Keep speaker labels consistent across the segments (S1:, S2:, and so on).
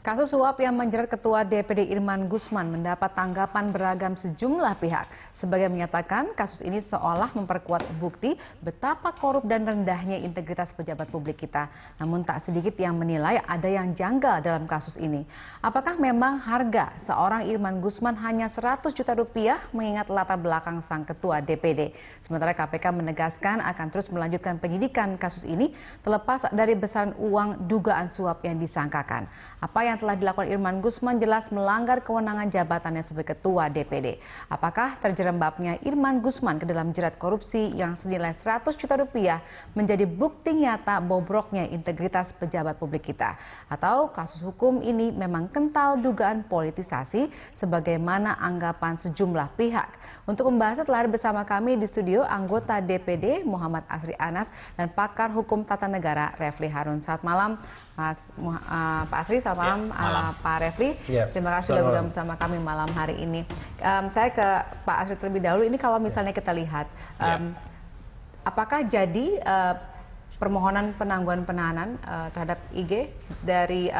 S1: Kasus suap yang menjerat Ketua DPD Irman Gusman mendapat tanggapan beragam sejumlah pihak. Sebagian menyatakan kasus ini seolah memperkuat bukti betapa korup dan rendahnya integritas pejabat publik kita. Namun tak sedikit yang menilai ada yang janggal dalam kasus ini. Apakah memang harga seorang Irman Gusman hanya 100 juta rupiah mengingat latar belakang sang Ketua DPD? Sementara KPK menegaskan akan terus melanjutkan penyidikan kasus ini terlepas dari besaran uang dugaan suap yang disangkakan. Apa yang telah dilakukan Irman Gusman jelas melanggar kewenangan jabatannya sebagai Ketua DPD. Apakah terjerembabnya Irman Gusman ke dalam jerat korupsi yang senilai 100 juta rupiah menjadi bukti nyata bobroknya integritas pejabat publik kita? Atau kasus hukum ini memang kental dugaan politisasi sebagaimana anggapan sejumlah pihak? Untuk membahasnya telah bersama kami di studio anggota DPD Muhammad Asri Anas dan pakar hukum tata negara Refli Harun. Selamat malam Pak Asri, selamat malam, Pak Refli. Terima kasih sudah bergabung bersama kami malam hari ini. Saya ke Pak Asri terlebih dahulu. Ini kalau misalnya kita lihat, apakah jadi permohonan penangguhan penahanan terhadap IG dari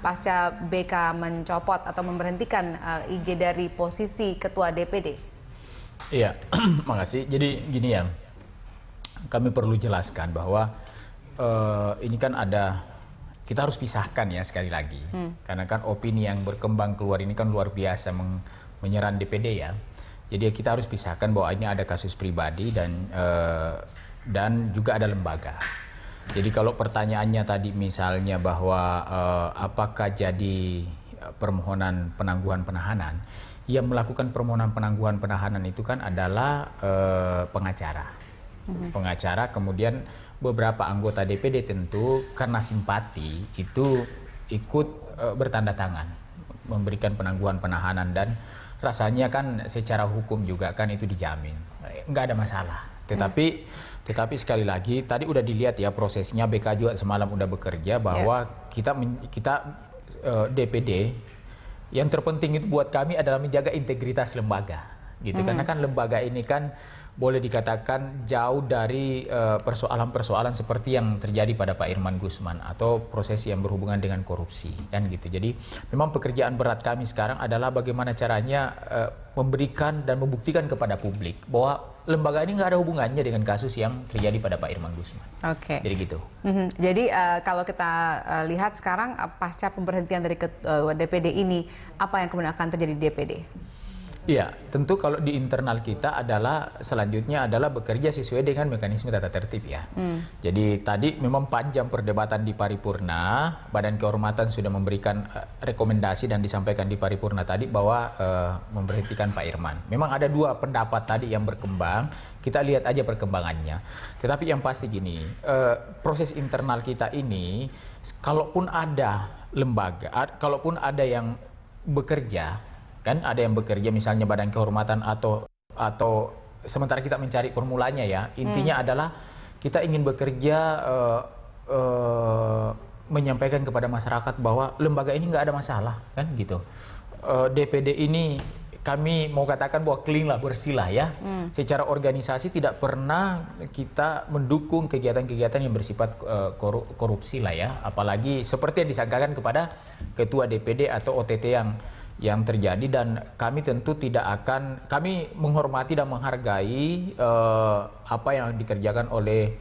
S1: pasca BK mencopot atau memberhentikan IG dari posisi Ketua DPD?
S2: Iya, makasih. Jadi gini ya, kami perlu jelaskan bahwa ini kan kita harus pisahkan ya sekali lagi, karena kan opini yang berkembang keluar ini kan luar biasa menyerang DPD ya. Jadi kita harus pisahkan bahwa ini ada kasus pribadi dan juga ada lembaga. Jadi kalau pertanyaannya tadi misalnya bahwa apakah jadi permohonan penangguhan penahanan, yang melakukan permohonan penangguhan penahanan itu kan adalah pengacara. Pengacara, kemudian beberapa anggota DPD tentu karena simpati itu ikut bertanda tangan memberikan penangguhan penahanan, dan rasanya kan secara hukum juga kan itu dijamin, nggak ada masalah. Tetapi sekali lagi tadi udah dilihat ya prosesnya, BK juga semalam udah bekerja bahwa kita DPD yang terpenting itu buat kami adalah menjaga integritas lembaga gitu, karena kan lembaga ini kan boleh dikatakan jauh dari persoalan-persoalan seperti yang terjadi pada Pak Irman Gusman atau proses yang berhubungan dengan korupsi kan gitu. Jadi memang pekerjaan berat kami sekarang adalah bagaimana caranya memberikan dan membuktikan kepada publik bahwa lembaga ini nggak ada hubungannya dengan kasus yang terjadi pada Pak Irman Gusman.
S1: Oke.
S2: Jadi gitu.
S1: Jadi kalau kita lihat sekarang pasca pemberhentian dari DPD ini, apa yang kemudian akan terjadi di DPD?
S2: Iya, tentu kalau di internal kita adalah selanjutnya adalah bekerja sesuai dengan mekanisme tata tertib ya. Jadi tadi memang panjang perdebatan di paripurna, Badan Kehormatan sudah memberikan rekomendasi dan disampaikan di paripurna tadi bahwa memberhentikan Pak Irman. Memang ada dua pendapat tadi yang berkembang, kita lihat aja perkembangannya. Tetapi yang pasti gini, proses internal kita ini, kalaupun ada lembaga, kalaupun ada yang bekerja, kan ada yang bekerja misalnya Badan Kehormatan atau sementara kita mencari formulanya ya, intinya adalah kita ingin bekerja menyampaikan kepada masyarakat bahwa lembaga ini nggak ada masalah kan gitu. DPD ini kami mau katakan bahwa clean lah, bersih lah ya. Secara organisasi tidak pernah kita mendukung kegiatan-kegiatan yang bersifat korupsi lah ya, apalagi seperti yang disangkakan kepada Ketua DPD atau OTT yang terjadi, dan kami tentu tidak akan, kami menghormati dan menghargai apa yang dikerjakan oleh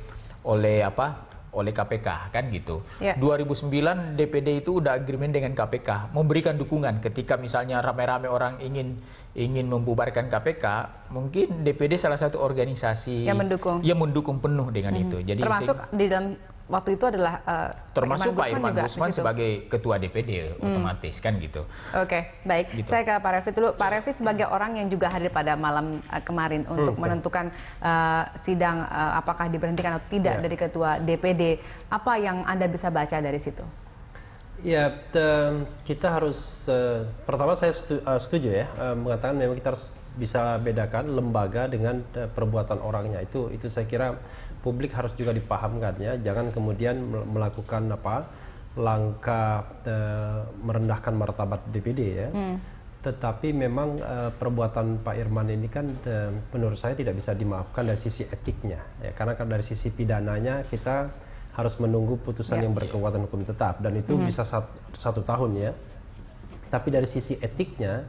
S2: KPK kan gitu. 2009 DPD itu udah agreement dengan KPK memberikan dukungan ketika misalnya rame-rame orang ingin membubarkan KPK, mungkin DPD salah satu organisasi yang mendukung penuh dengan itu. Jadi
S1: termasuk di dalam waktu itu adalah
S2: termasuk Pak Irman Gusman sebagai Ketua DPD otomatis kan gitu.
S1: Oke, baik. Gitu. Saya ke Pak Refli dulu. Pak Refli sebagai orang yang juga hadir pada malam kemarin untuk menentukan sidang apakah diberhentikan atau tidak dari Ketua DPD, apa yang Anda bisa baca dari situ?
S3: Ya, kita harus pertama saya setuju ya, mengatakan memang kita harus bisa bedakan lembaga dengan perbuatan orangnya. Itu saya kira publik harus juga dipahamkan ya, jangan kemudian melakukan langkah merendahkan martabat DPD ya. Tetapi memang perbuatan Pak Irman ini kan menurut saya tidak bisa dimaafkan dari sisi etiknya ya, karena kan dari sisi pidananya kita harus menunggu putusan yang berkekuatan hukum tetap, dan itu bisa satu tahun ya. Tapi dari sisi etiknya,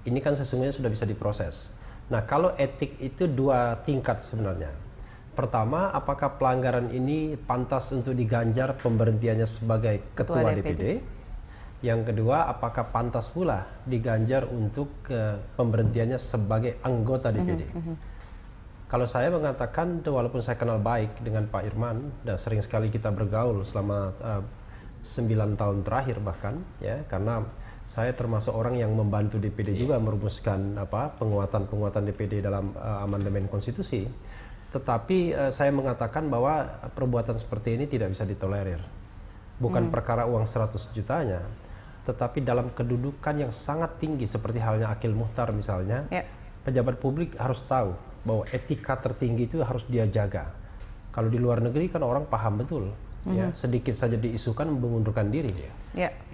S3: ini kan sesungguhnya sudah bisa diproses. Nah, kalau etik itu dua tingkat sebenarnya. Pertama, apakah pelanggaran ini pantas untuk diganjar pemberhentiannya sebagai ketua DPD? Yang kedua, apakah pantas pula diganjar untuk pemberhentiannya sebagai anggota DPD? Kalau saya mengatakan, walaupun saya kenal baik dengan Pak Irman dan sering sekali kita bergaul selama 9 tahun terakhir bahkan, ya, karena saya termasuk orang yang membantu DPD juga merumuskan penguatan DPD dalam amandemen konstitusi. Tetapi saya mengatakan bahwa perbuatan seperti ini tidak bisa ditolerir. Bukan perkara uang 100 jutanya, tetapi dalam kedudukan yang sangat tinggi seperti halnya Akil Muchtar misalnya, pejabat publik harus tahu bahwa etika tertinggi itu harus dia jaga. Kalau di luar negeri kan orang paham betul, ya, sedikit saja diisukan mengundurkan diri.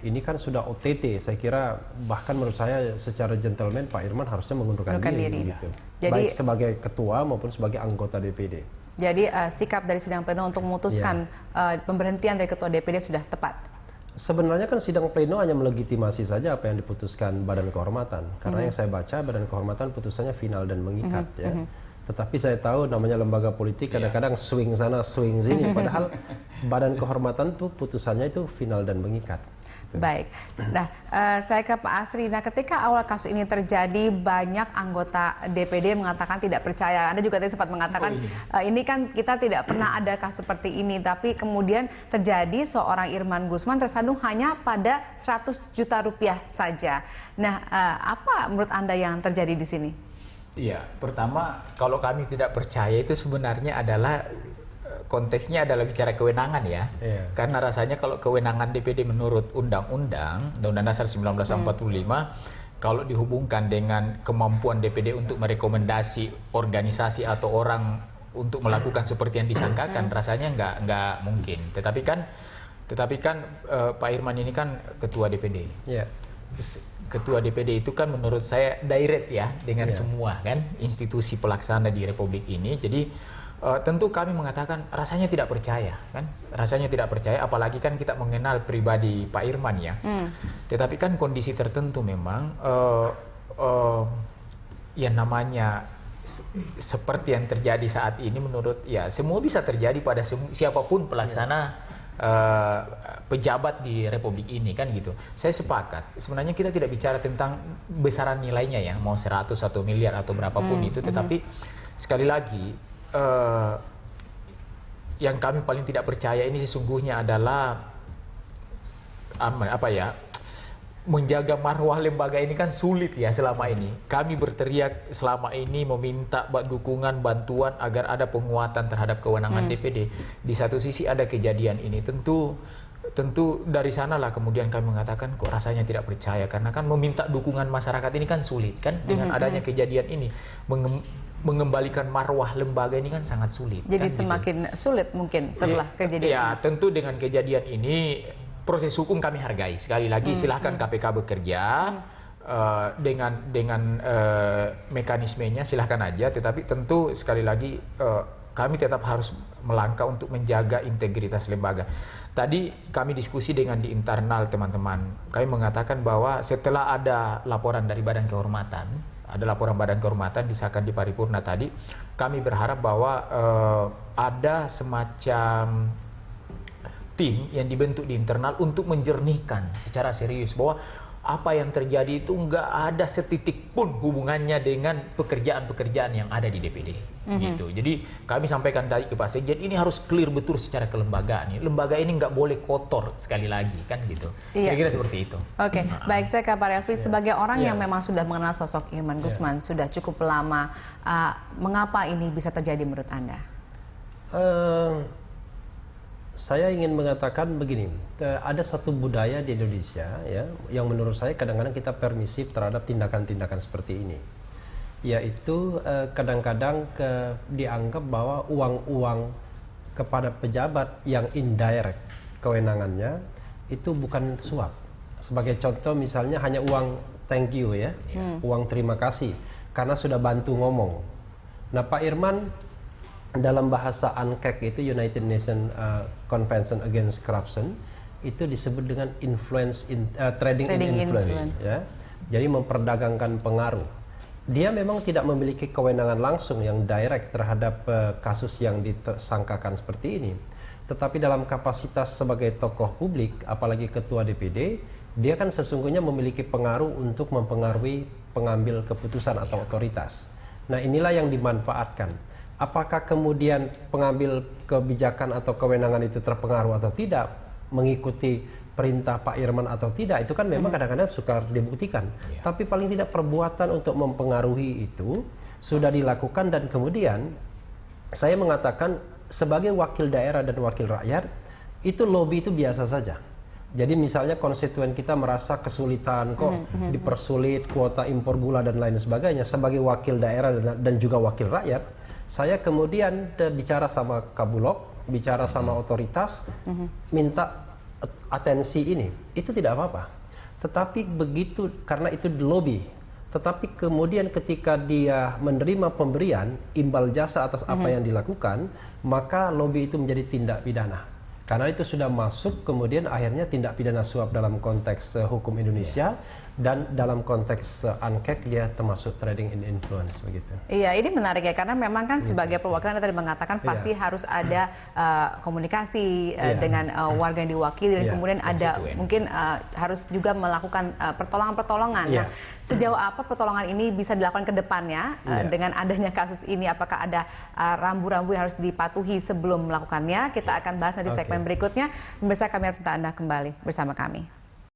S3: Ini kan sudah OTT, saya kira bahkan menurut saya secara gentleman Pak Irman harusnya mengundurkan diri. Gitu.
S1: Jadi,
S3: baik sebagai ketua maupun sebagai anggota DPD.
S1: Jadi sikap dari sidang pleno untuk memutuskan pemberhentian dari ketua DPD sudah tepat?
S3: Sebenarnya kan sidang pleno hanya melegitimasi saja apa yang diputuskan Badan Kehormatan. Karena yang saya baca Badan Kehormatan putusannya final dan mengikat. Ya. Tetapi saya tahu namanya lembaga politik kadang-kadang swing sana swing sini. Padahal Badan Kehormatan tuh putusannya itu final dan mengikat.
S1: Baik. Nah, saya ke Pak Asri. Nah, ketika awal kasus ini terjadi, banyak anggota DPD mengatakan tidak percaya. Anda juga tadi sempat mengatakan ini kan kita tidak pernah ada kasus seperti ini. Tapi kemudian terjadi seorang Irman Guzman tersandung hanya pada 100 juta rupiah saja. Nah, apa menurut Anda yang terjadi di sini?
S2: Iya, pertama kalau kami tidak percaya itu sebenarnya adalah konteksnya adalah bicara kewenangan ya. Karena rasanya kalau kewenangan DPD menurut Undang-Undang Dasar 1945 kalau dihubungkan dengan kemampuan DPD untuk merekomendasi organisasi atau orang untuk melakukan seperti yang disangkakan, rasanya nggak mungkin. Tetapi kan Pak Irman ini kan ketua DPD. Ketua DPD itu kan menurut saya direct ya dengan semua kan institusi pelaksana di Republik ini. Jadi tentu kami mengatakan rasanya tidak percaya kan, rasanya tidak percaya, apalagi kan kita mengenal pribadi Pak Irman ya. Tetapi kan kondisi tertentu memang yang namanya seperti yang terjadi saat ini menurut ya semua bisa terjadi pada siapapun pelaksana pejabat di Republik ini kan gitu. Saya sepakat. Sebenarnya kita tidak bicara tentang besaran nilainya ya, mau 100 atau miliar atau berapapun itu, tetapi sekali lagi yang kami paling tidak percaya ini sesungguhnya adalah menjaga marwah lembaga ini kan sulit ya selama ini. Kami berteriak selama ini meminta dukungan, bantuan agar ada penguatan terhadap kewenangan DPD. Di satu sisi ada kejadian ini, tentu dari sanalah kemudian kami mengatakan kok rasanya tidak percaya, karena kan meminta dukungan masyarakat ini kan sulit kan, dengan adanya kejadian ini mengembalikan marwah lembaga ini kan sangat sulit.
S1: Jadi
S2: kan,
S1: semakin sulit mungkin setelah kejadian
S2: ya,
S1: ini.
S2: tentu dengan kejadian ini proses hukum kami hargai. Sekali lagi silahkan KPK bekerja dengan mekanismenya, silahkan aja. Tetapi tentu sekali lagi kami tetap harus melangkah untuk menjaga integritas lembaga. Tadi kami diskusi dengan di internal teman-teman. Kami mengatakan bahwa setelah ada laporan dari Badan Kehormatan, ada laporan Badan Kehormatan disahkan di paripurna tadi, kami berharap bahwa ada semacam tim yang dibentuk di internal untuk menjernihkan secara serius bahwa apa yang terjadi itu nggak ada setitik pun hubungannya dengan pekerjaan-pekerjaan yang ada di DPD gitu. Jadi kami sampaikan tadi ke Pak Sekjen, ini harus clear betul secara kelembagaan. Lembaga ini nggak boleh kotor sekali lagi kan gitu. Kira-kira seperti itu.
S1: Oke, baik, saya ke Pak Refli. Sebagai orang yang memang sudah mengenal sosok Irman Guzman sudah cukup lama, mengapa ini bisa terjadi menurut Anda?
S3: Saya ingin mengatakan begini, ada satu budaya di Indonesia ya, yang menurut saya kadang-kadang kita permisif terhadap tindakan-tindakan seperti ini, yaitu kadang-kadang dianggap bahwa uang-uang kepada pejabat yang indirect kewenangannya itu bukan suap. Sebagai contoh misalnya hanya uang thank you ya, uang terima kasih karena sudah bantu ngomong. Nah Pak Irman dalam bahasa UNCAC itu United Nations Convention Against Corruption itu disebut dengan trading in influence. Ya. Jadi memperdagangkan pengaruh. Dia memang tidak memiliki kewenangan langsung yang direct terhadap kasus yang disangkakan seperti ini. Tetapi dalam kapasitas sebagai tokoh publik, apalagi ketua DPD, dia kan sesungguhnya memiliki pengaruh untuk mempengaruhi pengambil keputusan atau otoritas. Nah, inilah yang dimanfaatkan. Apakah kemudian pengambil kebijakan atau kewenangan itu terpengaruh atau tidak, mengikuti perintah Pak Irman atau tidak, itu kan memang kadang-kadang sukar dibuktikan. Tapi paling tidak perbuatan untuk mempengaruhi itu sudah dilakukan, dan kemudian saya mengatakan sebagai wakil daerah dan wakil rakyat, itu lobby itu biasa saja. Jadi misalnya konstituen kita merasa kesulitan kok dipersulit kuota impor gula dan lain sebagainya, sebagai wakil daerah dan juga wakil rakyat, saya kemudian bicara sama Kabulok, bicara sama otoritas, minta atensi ini, itu tidak apa-apa. Tetapi begitu, karena itu di lobby. Tetapi kemudian ketika dia menerima pemberian imbal jasa atas apa yang dilakukan, maka lobby itu menjadi tindak pidana. Karena itu sudah masuk kemudian akhirnya tindak pidana suap dalam konteks hukum Indonesia, dan dalam konteks UNCAC dia termasuk trading in influence begitu.
S1: Iya, ini menarik ya, karena memang kan sebagai perwakilan tadi mengatakan pasti harus ada komunikasi dengan warga yang diwakili, dan kemudian ada mungkin harus juga melakukan pertolongan-pertolongan. Nah, sejauh apa pertolongan ini bisa dilakukan ke depannya dengan adanya kasus ini? Apakah ada rambu-rambu yang harus dipatuhi sebelum melakukannya? Kita akan bahas nanti segmen berikutnya. Pemirsa, kami harap Anda kembali bersama kami.